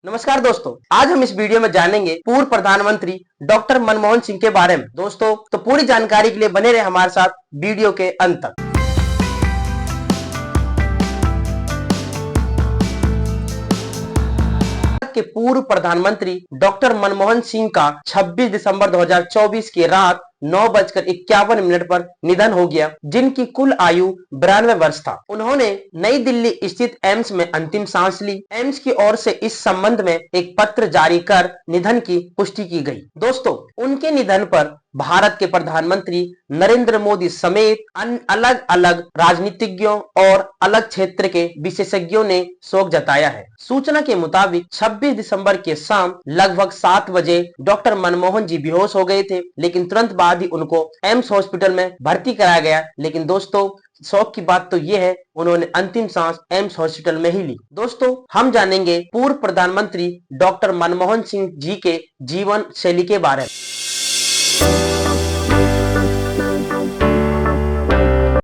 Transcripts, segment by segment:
नमस्कार दोस्तों, आज हम इस वीडियो में जानेंगे पूर्व प्रधानमंत्री डॉक्टर मनमोहन सिंह के बारे में। दोस्तों तो पूरी जानकारी के लिए बने रहे हमारे साथ वीडियो के अंत तक। भारत के पूर्व प्रधानमंत्री डॉक्टर मनमोहन सिंह का 26 दिसंबर 2024 की रात 9:51 पर निधन हो गया, जिनकी कुल आयु 92 वर्ष था। उन्होंने नई दिल्ली स्थित एम्स में अंतिम सांस ली। एम्स की ओर से इस संबंध में एक पत्र जारी कर निधन की पुष्टि की गई। दोस्तों, उनके निधन पर भारत के प्रधानमंत्री नरेंद्र मोदी समेत अलग अलग राजनीतिज्ञों और अलग क्षेत्र के विशेषज्ञों ने शोक जताया है। सूचना के मुताबिक 26 दिसंबर के शाम लगभग 7 बजे डॉक्टर मनमोहन जी बेहोश हो गए थे, लेकिन तुरंत बाद ही उनको एम्स हॉस्पिटल में भर्ती कराया गया। लेकिन दोस्तों, शौक की बात तो ये है, उन्होंने अंतिम सांस एम्स हॉस्पिटल में ही ली। दोस्तों, हम जानेंगे पूर्व प्रधानमंत्री डॉक्टर मनमोहन सिंह जी के जीवन शैली के बारे में।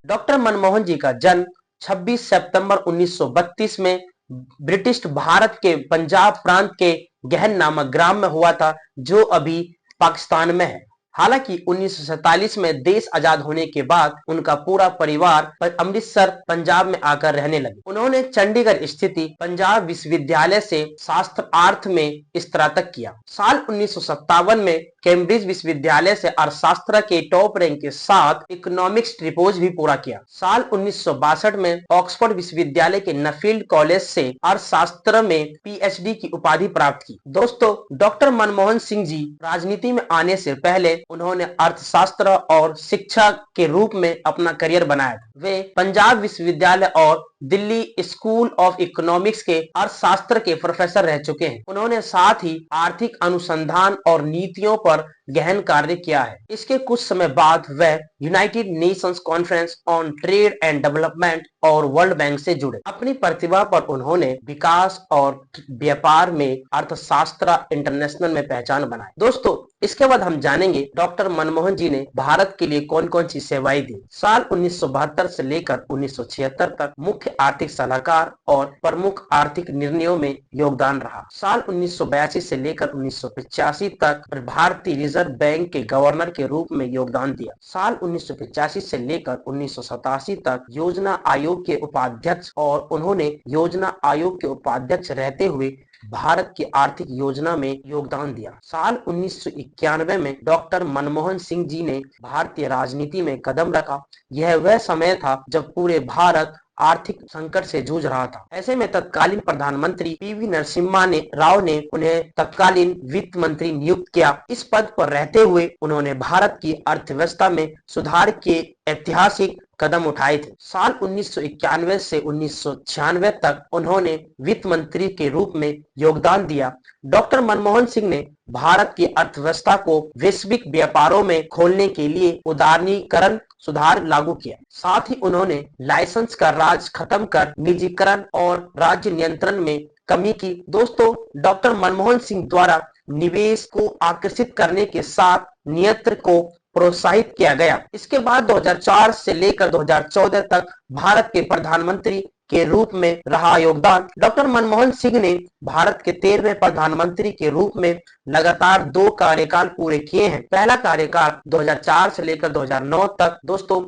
डॉक्टर मनमोहन जी का जन्म 26 सितंबर 1932 में ब्रिटिश भारत के पंजाब प्रांत के गहन नामक ग्राम में हुआ था, जो अभी पाकिस्तान में है। हालांकि 1947 में देश आजाद होने के बाद उनका पूरा परिवार अमृतसर पंजाब में आकर रहने लगे। उन्होंने चंडीगढ़ स्थित पंजाब विश्वविद्यालय से शास्त्रार्थ में स्नातक किया। साल 1957 में कैम्ब्रिज विश्वविद्यालय से अर्थशास्त्र के टॉप रैंक के साथ इकोनॉमिक्स ट्रिपोज भी पूरा किया। साल 1962 में ऑक्सफोर्ड विश्वविद्यालय के नफील्ड कॉलेज से अर्थशास्त्र में पीएचडी की उपाधि प्राप्त की। दोस्तों, डॉक्टर मनमोहन सिंह जी राजनीति में आने से पहले उन्होंने अर्थशास्त्र और शिक्षा के रूप में अपना करियर बनाया था। वे पंजाब विश्वविद्यालय और दिल्ली स्कूल ऑफ इकोनॉमिक्स के अर्थशास्त्र के प्रोफेसर रह चुके हैं। उन्होंने साथ ही आर्थिक अनुसंधान और नीतियों पर गहन कार्य किया है। इसके कुछ समय बाद वह United Nations conference on trade and development और वर्ल्ड बैंक से जुड़े। अपनी प्रतिभा पर उन्होंने विकास और व्यापार में अर्थशास्त्र इंटरनेशनल में पहचान बनाई। दोस्तों, इसके बाद हम जानेंगे डॉक्टर मनमोहन जी ने भारत के लिए कौन कौन सी सेवाएं दी। साल 1972 से लेकर 1976 तक मुख्य आर्थिक सलाहकार और प्रमुख आर्थिक निर्णयों में योगदान रहा। साल 1982 से लेकर 1985 तक भारतीय रिजर्व बैंक के गवर्नर के रूप में योगदान दिया। साल 1985 से लेकर 1987 तक योजना आयोग के उपाध्यक्ष और उन्होंने योजना आयोग के उपाध्यक्ष रहते हुए भारत की आर्थिक योजना में योगदान दिया। साल 1991 में डॉक्टर मनमोहन सिंह जी ने भारतीय राजनीति में कदम रखा। यह वह समय था जब पूरे भारत आर्थिक संकट से जूझ रहा था। ऐसे में तत्कालीन प्रधानमंत्री पीवी नरसिम्हा राव ने उन्हें तत्कालीन वित्त मंत्री नियुक्त किया। इस पद पर रहते हुए उन्होंने भारत की अर्थव्यवस्था में सुधार के ऐतिहासिक कदम उठाए थे। साल 1991 से 1996 तक उन्होंने वित्त मंत्री के रूप में योगदान दिया। डॉक्टर मनमोहन सिंह ने भारत की अर्थव्यवस्था को वैश्विक व्यापारों में खोलने के लिए उदारीकरण सुधार लागू किया। साथ ही उन्होंने लाइसेंस का राज खत्म कर निजीकरण और राज्य नियंत्रण में कमी की। दोस्तों, डॉक्टर मनमोहन सिंह द्वारा निवेश को आकर्षित करने के साथ नियंत्रण को प्रोत्साहित किया गया। इसके बाद 2004 से लेकर 2014 तक भारत के प्रधानमंत्री के रूप में रहा योगदान। डॉक्टर मनमोहन सिंह ने भारत के 13वें प्रधानमंत्री के रूप में लगातार 2 कार्यकाल पूरे किए हैं। पहला कार्यकाल 2004 से लेकर 2009 तक। दोस्तों,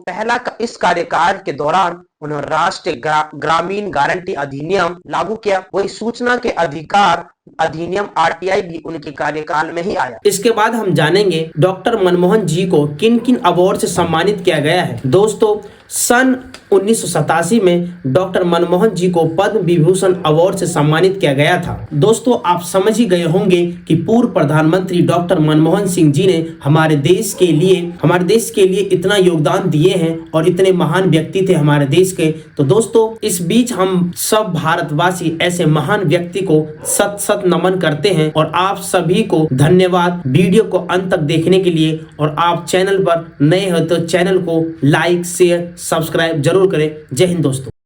इस कार्यकाल के दौरान उन्होंने राष्ट्रीय ग्रामीण गारंटी अधिनियम लागू किया। वही सूचना के अधिकार अधिनियम RTI भी उनके कार्यकाल में ही आया। इसके बाद हम जानेंगे डॉक्टर मनमोहन जी को किन किन अवार्ड से सम्मानित किया गया है। दोस्तों, सन 1987 में डॉक्टर मनमोहन जी को पद्म विभूषण अवार्ड से सम्मानित किया गया था। दोस्तों, आप समझ ही गए होंगे कि पूर्व प्रधानमंत्री डॉक्टर मनमोहन सिंह जी ने हमारे देश के लिए इतना योगदान दिए हैं और इतने महान व्यक्ति थे हमारे देश के। तो दोस्तों, इस बीच हम सब भारतवासी ऐसे महान व्यक्ति को सत सत नमन करते हैं और आप सभी को धन्यवाद वीडियो को अंत तक देखने के लिए। और आप चैनल पर नए हो तो चैनल को लाइक शेयर सब्सक्राइब जरूर करें। जय हिंद दोस्तों।